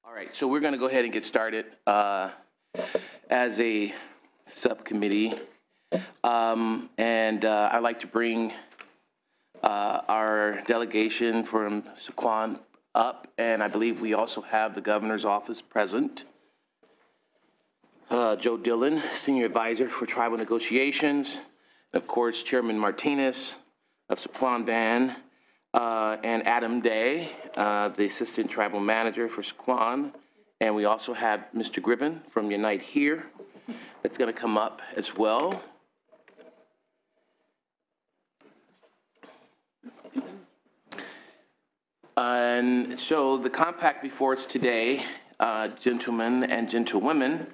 All right, so we're going to go ahead and get started as a subcommittee. I'd like to bring our delegation from Sequan up, and I believe we also have the governor's office present. Joe Dillon, Senior Advisor for Tribal Negotiations, and of course, Chairman Martinez of Sequan Band, and Adam Day, the Assistant Tribal Manager for Sequan. And we also have Mr. Gribbon from Unite Here that's going to come up as well. And so the compact before us today, gentlemen and gentlewomen,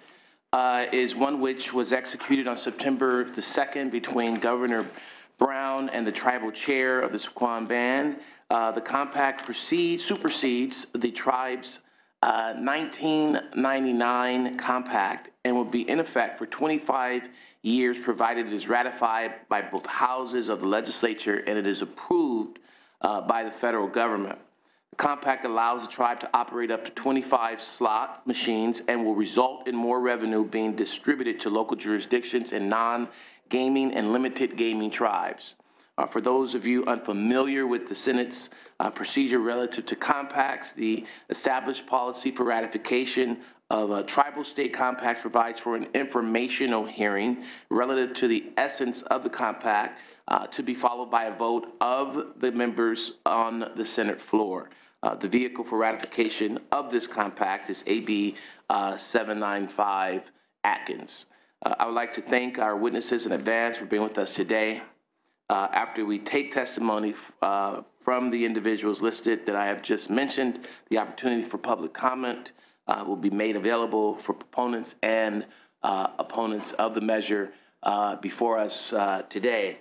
is one which was executed on September the 2nd between Governor Brown and the tribal chair of the Sequan Band. The compact supersedes the tribe's 1999 compact and will be in effect for 25 years, provided it is ratified by both houses of the legislature and it is approved by the federal government. The compact allows the tribe to operate up to 25 slot machines and will result in more revenue being distributed to local jurisdictions and non-gaming and limited gaming tribes. For those of you unfamiliar with the Senate's procedure relative to compacts, the established policy for ratification of tribal state compacts provides for an informational hearing relative to the essence of the compact to be followed by a vote of the members on the Senate floor. The vehicle for ratification of this compact is AB 795 Atkins. I would like to thank our witnesses in advance for being with us today. After we take testimony from the individuals listed that I have just mentioned, the opportunity for public comment will be made available for proponents and opponents of the measure before us today.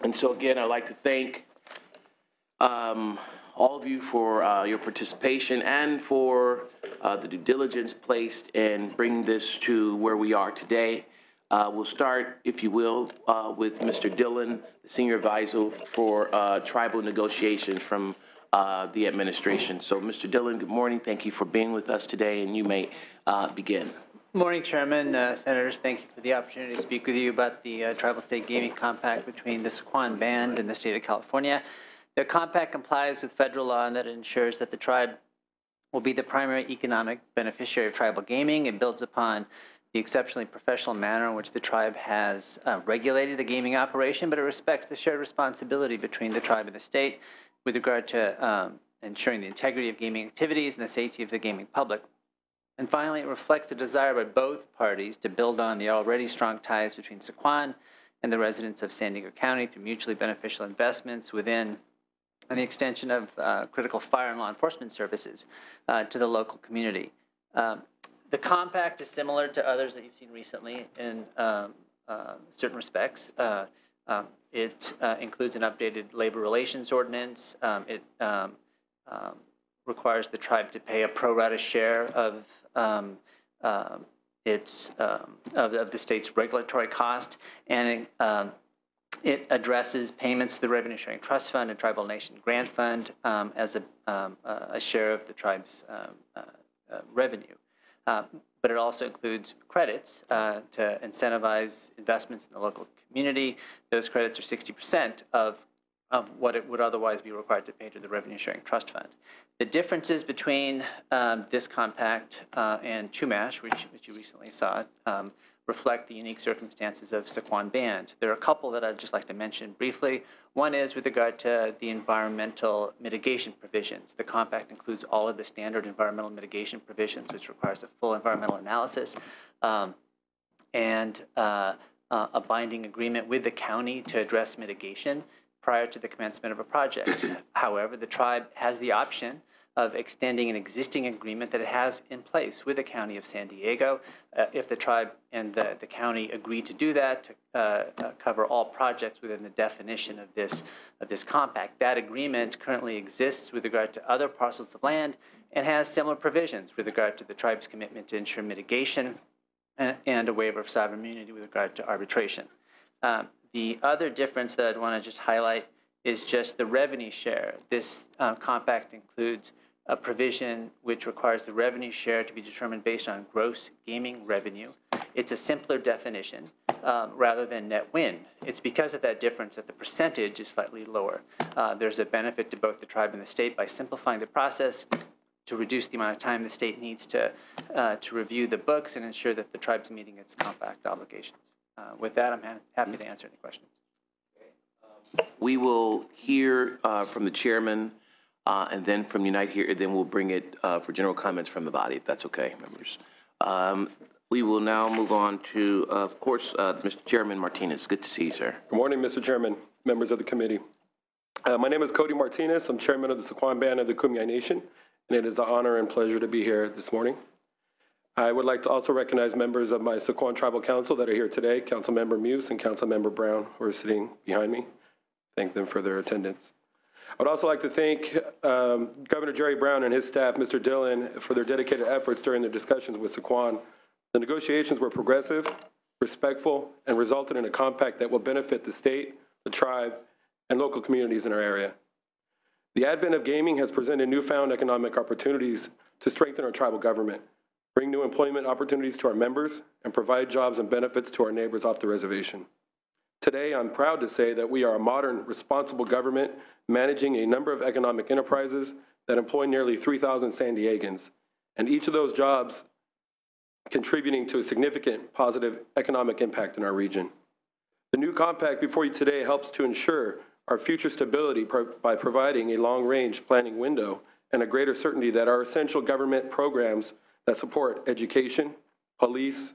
And so again, I'd like to thank all of you for your participation and for the due diligence placed in bringing this to where we are today. We'll start, if you will, with Mr. Dillon, the Senior Advisor for Tribal Negotiations from the administration. So, Mr. Dillon, good morning. Thank you for being with us today, and you may begin. Good morning, Chairman. Senators, thank you for the opportunity to speak with you about the Tribal State Gaming Compact between the Sequan Band and the state of California. The compact complies with federal law and that it ensures that the tribe will be the primary economic beneficiary of tribal gaming and builds upon the exceptionally professional manner in which the tribe has regulated the gaming operation, but it respects the shared responsibility between the tribe and the state with regard to ensuring the integrity of gaming activities and the safety of the gaming public. And finally, it reflects a desire by both parties to build on the already strong ties between Sequan and the residents of San Diego County through mutually beneficial investments within and the extension of critical fire and law enforcement services to the local community. The compact is similar to others that you've seen recently in certain respects. It includes an updated labor relations ordinance. It requires the tribe to pay a pro rata share of the state's regulatory cost, and it addresses payments to the Revenue Sharing Trust Fund and Tribal Nation Grant Fund as a share of the tribe's revenue. But it also includes credits to incentivize investments in the local community. Those credits are 60% of what it would otherwise be required to pay to the Revenue Sharing Trust Fund. The differences between this compact and Chumash, which you recently saw, reflect the unique circumstances of Sequan Band. There are a couple that I'd just like to mention briefly. One is with regard to the environmental mitigation provisions. The compact includes all of the standard environmental mitigation provisions, which requires a full environmental analysis and a binding agreement with the county to address mitigation prior to the commencement of a project. However, the tribe has the option of extending an existing agreement that it has in place with the County of San Diego. If the tribe and the county agree to do that, to cover all projects within the definition of this compact. That agreement currently exists with regard to other parcels of land and has similar provisions with regard to the tribe's commitment to ensure mitigation and a waiver of sovereign immunity with regard to arbitration. The other difference that I'd want to just highlight is just the revenue share. This compact includes a provision which requires the revenue share to be determined based on gross gaming revenue. It's a simpler definition rather than net win. It's because of that difference that the percentage is slightly lower. There's a benefit to both the tribe and the state by simplifying the process to reduce the amount of time the state needs to review the books and ensure that the tribe's meeting its compact obligations. With that, I'm happy to answer any questions. We will hear from the chairman and then from Unite Here, then we'll bring it for general comments from the body, if that's okay, members. We will now move on to, of course, Mr. Chairman Martinez. Good to see you, sir. Good morning, Mr. Chairman, members of the committee. My name is Cody Martinez. I'm chairman of the Sequan Band of the Kumeyaay Nation, and it is an honor and pleasure to be here this morning. I would like to also recognize members of my Sequan Tribal Council that are here today, Councilmember Muse and Councilmember Brown, who are sitting behind me. Thank them for their attendance. I would also like to thank Governor Jerry Brown and his staff, Mr. Dillon, for their dedicated efforts during the discussions with Sequan. The negotiations were progressive, respectful, and resulted in a compact that will benefit the state, the tribe, and local communities in our area. The advent of gaming has presented newfound economic opportunities to strengthen our tribal government, bring new employment opportunities to our members, and provide jobs and benefits to our neighbors off the reservation. Today, I'm proud to say that we are a modern, responsible government managing a number of economic enterprises that employ nearly 3,000 San Diegans, and each of those jobs contributing to a significant positive economic impact in our region. The new compact before you today helps to ensure our future stability by providing a long-range planning window and a greater certainty that our essential government programs that support education, police,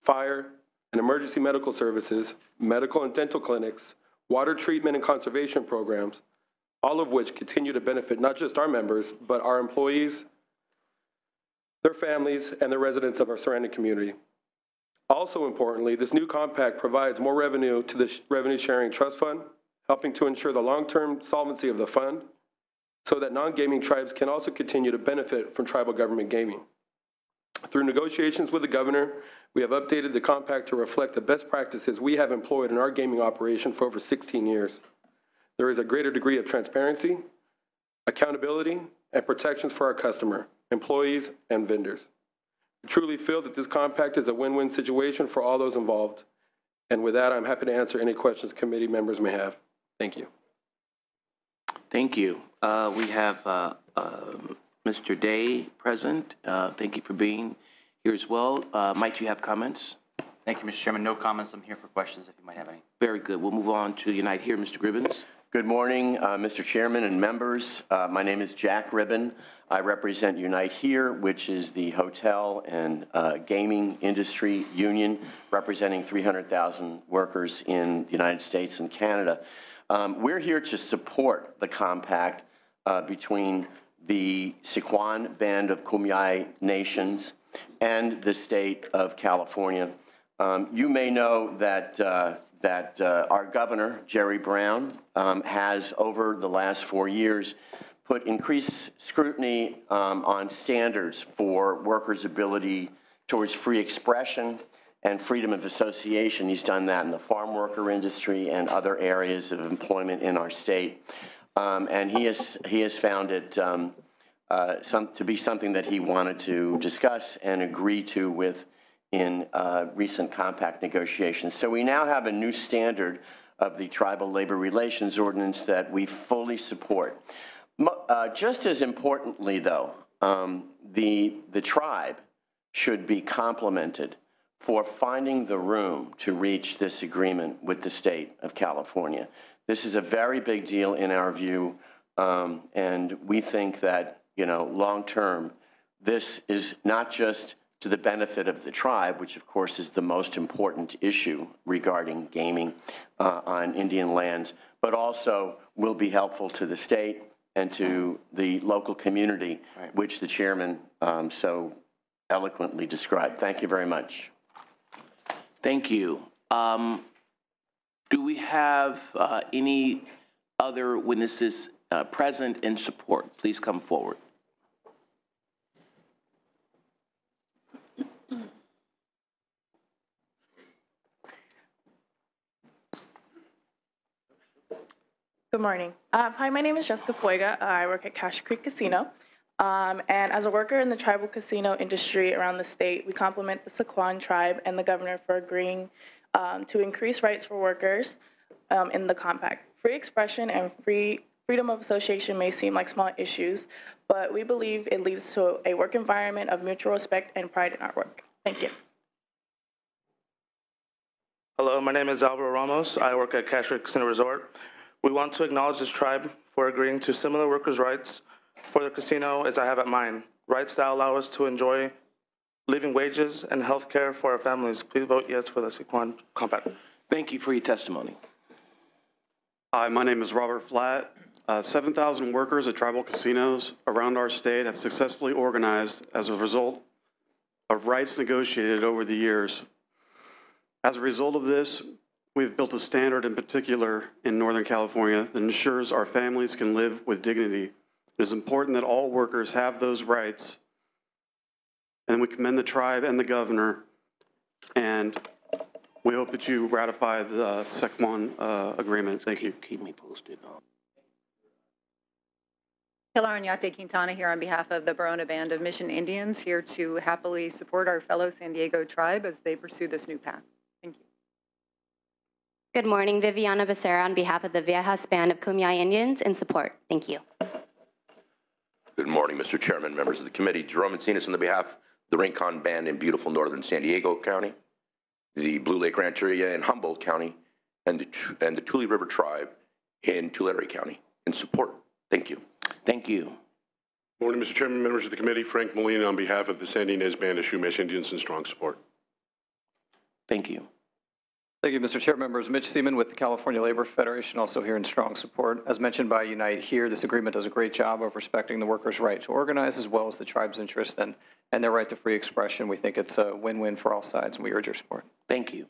fire, and emergency medical services, medical and dental clinics, water treatment and conservation programs, all of which continue to benefit not just our members, but our employees, their families, and the residents of our surrounding community. Also importantly, this new compact provides more revenue to the Revenue Sharing Trust Fund, helping to ensure the long-term solvency of the fund so that non-gaming tribes can also continue to benefit from tribal government gaming. Through negotiations with the governor, we have updated the compact to reflect the best practices we have employed in our gaming operation for over 16 years. There is a greater degree of transparency, accountability, and protections for our customer, employees, and vendors. We truly feel that this compact is a win-win situation for all those involved. And with that, I'm happy to answer any questions committee members may have. Thank you. Thank you. We have Mr. Day present. Thank you for being here as well. Might you have comments? Thank you, Mr. Chairman. No comments. I'm here for questions if you might have any. Very good. We'll move on to Unite Here. Mr. Gribbins. Good morning, Mr. Chairman and members. My name is Jack Ribbon. I represent Unite Here, which is the hotel and gaming industry union representing 300,000 workers in the United States and Canada. We're here to support the compact between the Sequan Band of Kumeyaay Nations and the state of California. You may know that our governor, Jerry Brown, has over the last 4 years put increased scrutiny on standards for workers' ability towards free expression and freedom of association. He's done that in the farm worker industry and other areas of employment in our state. And he has found it to be something that he wanted to discuss and agree to with in recent compact negotiations. So we now have a new standard of the Tribal Labor Relations Ordinance that we fully support. Just as importantly, though, the tribe should be complimented for finding the room to reach this agreement with the state of California. This is a very big deal in our view, and we think that, you know, long term, this is not just to the benefit of the tribe, which of course is the most important issue regarding gaming on Indian lands, but also will be helpful to the state and to the local community, right, which the chairman so eloquently described. Thank you very much. Thank you. Do we have any other witnesses present in support? Please come forward. Good morning. Hi, my name is Jessica Fuega. I work at Cash Creek Casino. And as a worker in the tribal casino industry around the state, we compliment the Sequan tribe and the governor for agreeing to increase rights for workers in the compact. Free expression and freedom of association may seem like small issues, but we believe it leads to a work environment of mutual respect and pride in our work. Thank you. Hello, my name is Alvaro Ramos. I work at Castro Casino Resort. We want to acknowledge this tribe for agreeing to similar workers' rights for the casino as I have at mine. Rights that allow us to enjoy living wages and health care for our families. Please vote yes for the Sequan Compact. Thank you for your testimony. Hi, my name is Robert Flatt. 7,000 workers at tribal casinos around our state have successfully organized as a result of rights negotiated over the years. As a result of this, we've built a standard in particular in Northern California that ensures our families can live with dignity. It is important that all workers have those rights, and we commend the tribe and the governor, and we hope that you ratify the Sequan agreement. Thank you. Keep me posted. Pilar Oñate Quintana here on behalf of the Barona Band of Mission Indians, here to happily support our fellow San Diego tribe as they pursue this new path. Thank you. Good morning, Viviana Becerra on behalf of the Viejas Band of Kumeyaay Indians in support. Thank you. Good morning, Mr. Chairman, members of the committee. Jerome Encinas on the behalf of the Rincon Band in beautiful northern San Diego County, the Blue Lake Rancheria in Humboldt County, and the Tule River Tribe in Tulare County in support. Thank you. Thank you. Morning, Mr. Chairman, members of the committee. Frank Molina on behalf of the San Ynez Band of Chumash Indians in strong support. Thank you. Thank you, Mr. Chair. Members, Mitch Seaman with the California Labor Federation, also here in strong support. As mentioned by Unite Here, this agreement does a great job of respecting the workers' right to organize as well as the tribe's interest and their right to free expression. We think it's a win-win for all sides, and we urge your support. Thank you.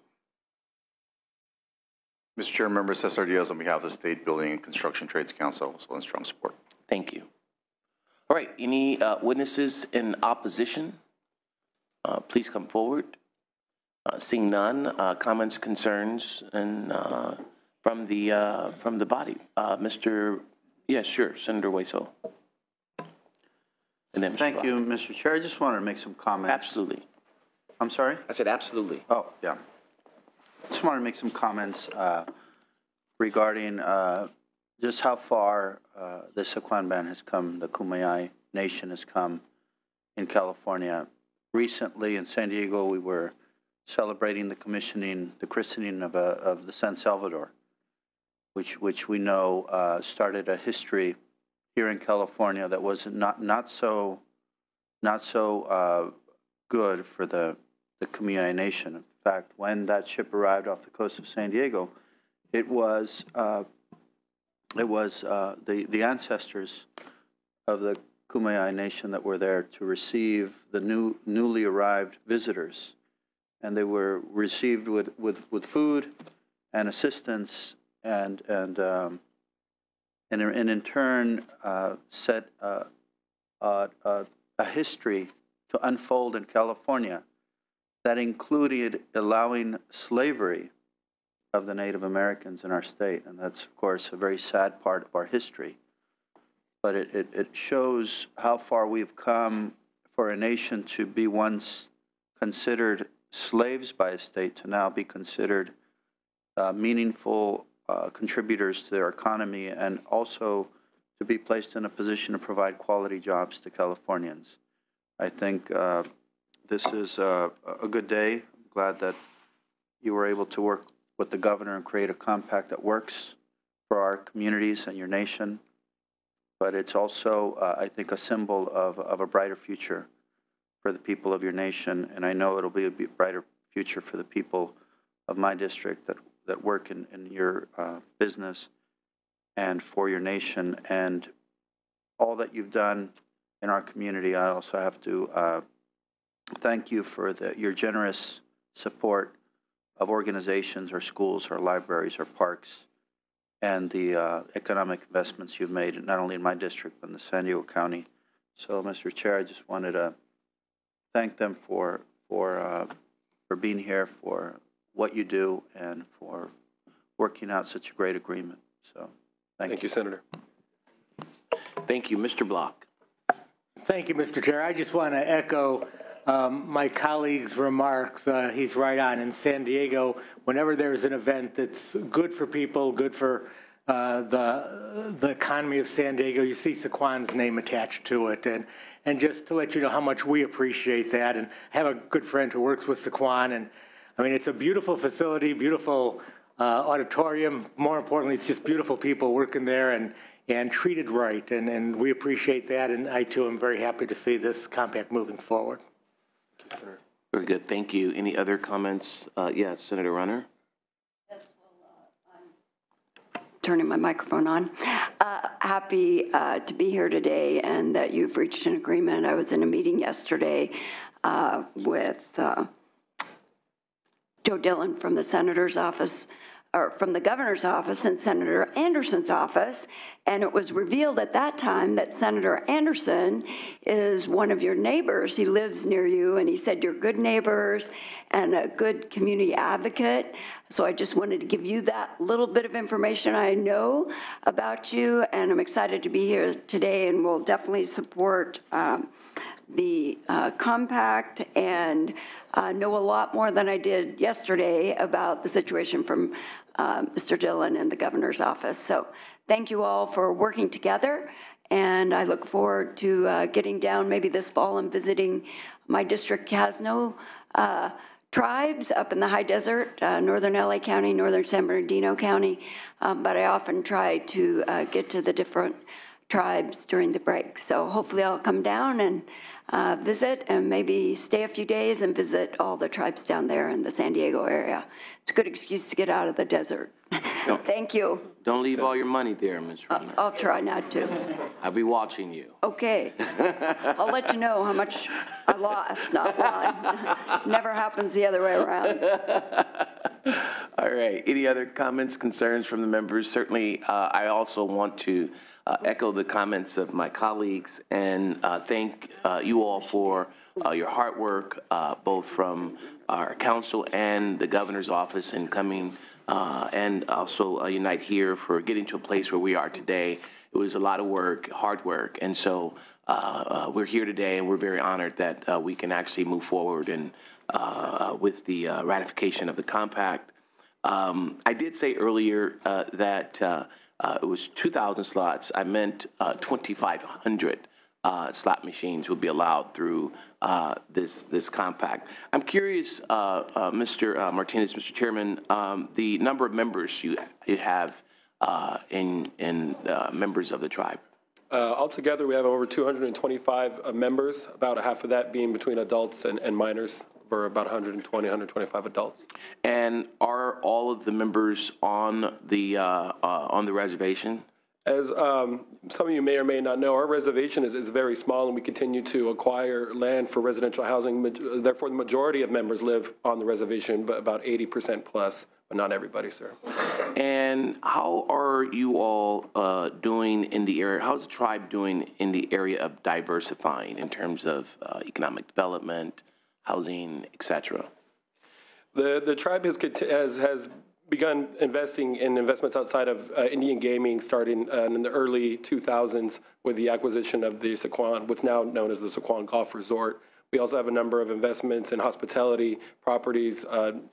Mr. Chair, members, Cesar Diaz on behalf of the State Building and Construction Trades Council, also in strong support. Thank you. All right, any witnesses in opposition? Please come forward. Seeing none, comments, concerns, and from the body. Mr. Yes, sure, Senator Hueso. And then Mr. Thank Block. you, Mr. Chair. I just wanted to make some comments. Absolutely. I'm sorry? I said absolutely. Oh, yeah. Just wanted to make some comments regarding just how far the Sequan Band has come, the Kumeyaay Nation has come in California. Recently in San Diego, we were celebrating the christening of the San Salvador, which we know started a history here in California that was not so good for the Kumeyaay Nation. In fact, when that ship arrived off the coast of San Diego, it was the ancestors of the Kumeyaay Nation that were there to receive the newly arrived visitors, and they were received with food and assistance, and in turn set a history to unfold in California that included allowing slavery of the Native Americans in our state. And that's, of course, a very sad part of our history. But it shows how far we've come for a nation to be once considered slaves by a state to now be considered meaningful contributors to their economy, and also to be placed in a position to provide quality jobs to Californians. I think this is a good day. I'm glad that you were able to work with the governor and create a compact that works for our communities and your nation. But it's also, I think, a symbol of a brighter future for the people of your nation. And I know it'll be a brighter future for the people of my district that work in your business and for your nation. And all that you've done in our community, I also have to thank you for your generous support of organizations or schools or libraries or parks, and the economic investments you've made, not only in my district, but in the San Diego County. So, Mr. Chair, I just wanted to thank them for being here, for what you do, and for working out such a great agreement. So, thank you. Thank you, Senator. Thank you, Mr. Block. Thank you, Mr. Chair. I just want to echo my colleague's remarks. He's right on. In San Diego, whenever there's an event that's good for people, good for the economy of San Diego, you see Saquon's name attached to it. And just to let you know how much we appreciate that. And I have a good friend who works with Saquon. And I mean, it's a beautiful facility, beautiful auditorium. More importantly, it's just beautiful people working there and treated right. And we appreciate that. And I, too, am very happy to see this compact moving forward. Very good. Thank you. Any other comments? Yes, Senator Runner. Turning my microphone on. Happy to be here today and that you've reached an agreement. I was in a meeting yesterday with Joe Dillon from the senator's office, or from the governor's office, and Senator Anderson's office, and it was revealed at that time that Senator Anderson is one of your neighbors. He lives near you, and he said you're good neighbors and a good community advocate. So I just wanted to give you that little bit of information I know about you, and I'm excited to be here today, and we'll definitely support the compact and know a lot more than I did yesterday about the situation from Mr. Dillon and the governor's office. So thank you all for working together, and I look forward to getting down maybe this fall and visiting. My district has no tribes up in the high desert, northern LA County, northern San Bernardino County, but I often try to get to the different tribes during the break. So hopefully I'll come down and visit and maybe stay a few days and visit all the tribes down there in the San Diego area. It's a good excuse to get out of the desert. Thank you. Don't leave all your money there, Ms. Runner. I'll try not to. I'll be watching you. Okay. I'll let you know how much I lost, not won. Never happens the other way around. All right. Any other comments, concerns from the members? Certainly, I also want to echo the comments of my colleagues and thank you all for your hard work, both from our council and the governor's office in coming, and also Unite Here for getting to a place where we are today. It was a lot of work, hard work, and so we're here today, and we're very honored that we can actually move forward and with the ratification of the compact. I did say earlier that it was 2,000 slots. I meant 2,500 slot machines will be allowed through this compact. I'm curious, Mr. Martinez, Mr. Chairman, the number of members you have in members of the tribe. Altogether, we have over 225 members, about half of that being between adults and minors, for about 120, 125 adults. And are all of the members on the reservation? As some of you may or may not know, our reservation is very small, and we continue to acquire land for residential housing. Therefore, the majority of members live on the reservation, but about 80% plus, but not everybody, sir. And how are you all doing in the area? How's the tribe doing in the area of diversifying in terms of economic development, housing, et cetera? The tribe has begun investing in investments outside of Indian gaming starting in the early 2000s with the acquisition of the Saquon, what's now known as the Saquon Golf Resort. We also have a number of investments in hospitality properties,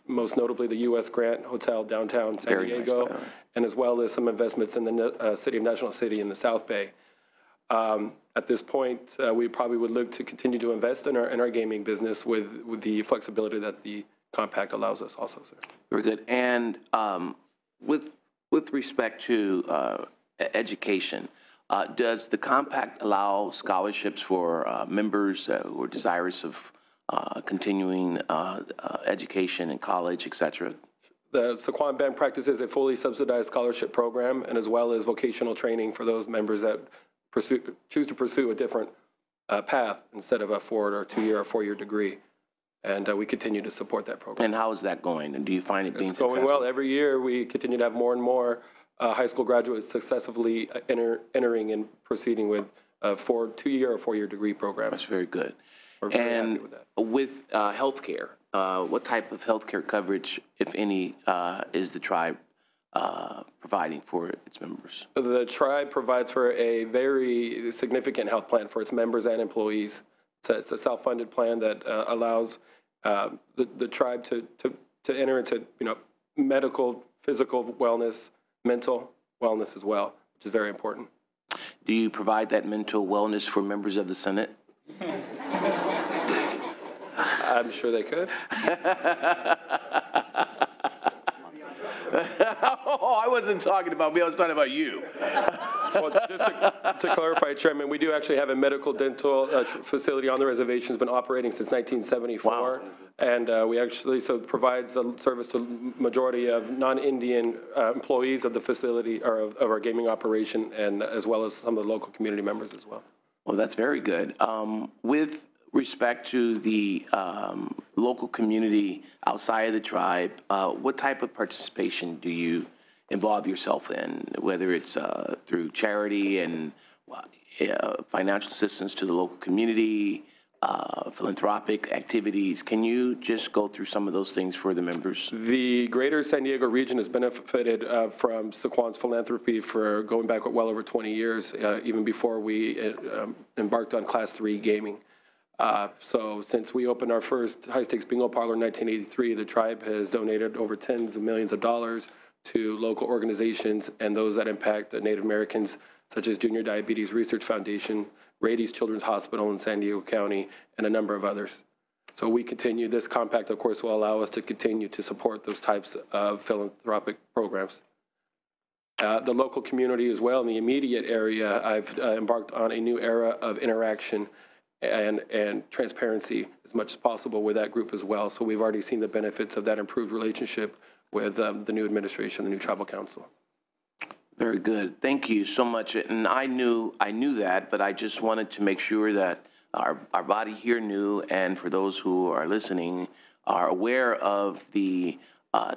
most notably the U.S. Grant Hotel downtown San Diego, nice, and as well as some investments in the city of National City in the South Bay. At this point, we probably would look to continue to invest in our gaming business with the flexibility that the compact allows us also, sir. Very good. And with respect to education, does the compact allow scholarships for members who are desirous of continuing education in college, et cetera? The Saquon Band practices a fully subsidized scholarship program, and as well as vocational training for those members that choose to pursue a different path instead of a 4 or 2 year or 4 year degree. And we continue to support that program. And how is that going? And do you find it being successful? It's going well. Every year we continue to have more and more high school graduates successfully entering and proceeding with 2 year or 4 year degree programs. That's very good. We're very happy with that. With healthcare, what type of healthcare coverage, if any, is the tribe providing for its members? The tribe provides for a very significant health plan for its members and employees. It's a self-funded plan that allows the tribe to enter into, medical, physical wellness, mental wellness as well, which is very important. Do you provide that mental wellness for members of the Senate? I'm sure they could. Oh, I wasn't talking about me. I was talking about you. Well, just to clarify, Chairman, we do actually have a medical dental facility on the reservation. It's been operating since 1974. Wow. And we actually provides a service to majority of non-Indian employees of the facility or of our gaming operation, and as well as some of the local community members as well. Well, that's very good. With respect to the local community outside of the tribe, what type of participation do you involve yourself in, whether it's through charity and financial assistance to the local community, philanthropic activities? Can you just go through some of those things for the members? The greater San Diego region has benefited from Saquon's philanthropy for going back well over 20 years, even before we embarked on Class 3 gaming. So since we opened our first high-stakes bingo parlor in 1983, the tribe has donated over tens of millions of dollars to local organizations and those that impact Native Americans, such as Junior Diabetes Research Foundation, Rady's Children's Hospital in San Diego County, and a number of others. So we continue, this compact, of course, will allow us to continue to support those types of philanthropic programs. The local community as well, in the immediate area, I've embarked on a new era of interaction and transparency as much as possible with that group as well. So we've already seen the benefits of that improved relationship with the new administration, the new tribal council. Very good. Thank you so much. And I knew that, but I just wanted to make sure that our body here knew, and for those who are listening, are aware of the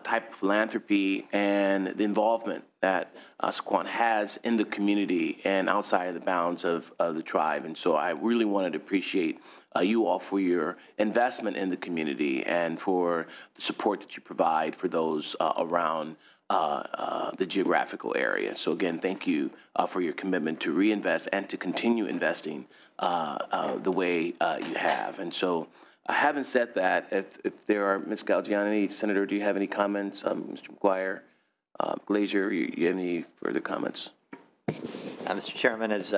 type of philanthropy and the involvement that Saquon has in the community and outside of the bounds of the tribe. And so I really wanted to appreciate you all for your investment in the community and for the support that you provide for those around the geographical area. So again, thank you for your commitment to reinvest and to continue investing the way you have. And so having said that, if there are, Ms. Galgiani, Senator, do you have any comments? Mr. McGuire, Glazier, you have any further comments? Mr. Chairman, is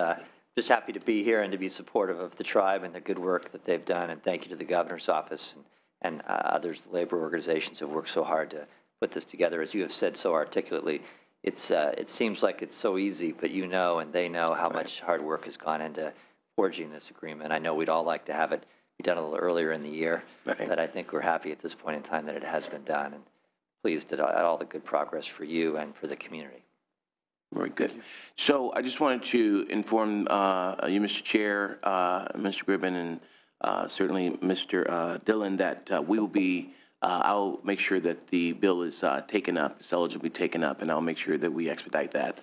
just happy to be here and to be supportive of the tribe and the good work that they've done. And thank you to the governor's office and others, the labor organizations who have worked so hard to put this together. As you have said so articulately, it seems like it's so easy, but you know and they know how much hard work has gone into forging this agreement. I know we'd all like to have it be done a little earlier in the year, but I think we're happy at this point in time that it has been done, and pleased at all the good progress for you and for the community. Very good. So I just wanted to inform you, Mr. Chair, Mr. Gribben, and certainly Mr. Dillon, that we will be, I'll make sure that the bill is taken up, it's eligible to be taken up, and I'll make sure that we expedite that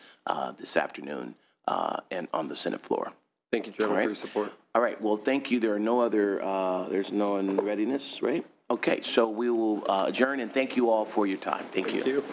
this afternoon and on the Senate floor. Thank you, Chairman, for your support. All right. Well, thank you. There are no other, there's no one in readiness, right? Okay. So we will adjourn, and thank you all for your time. Thank you.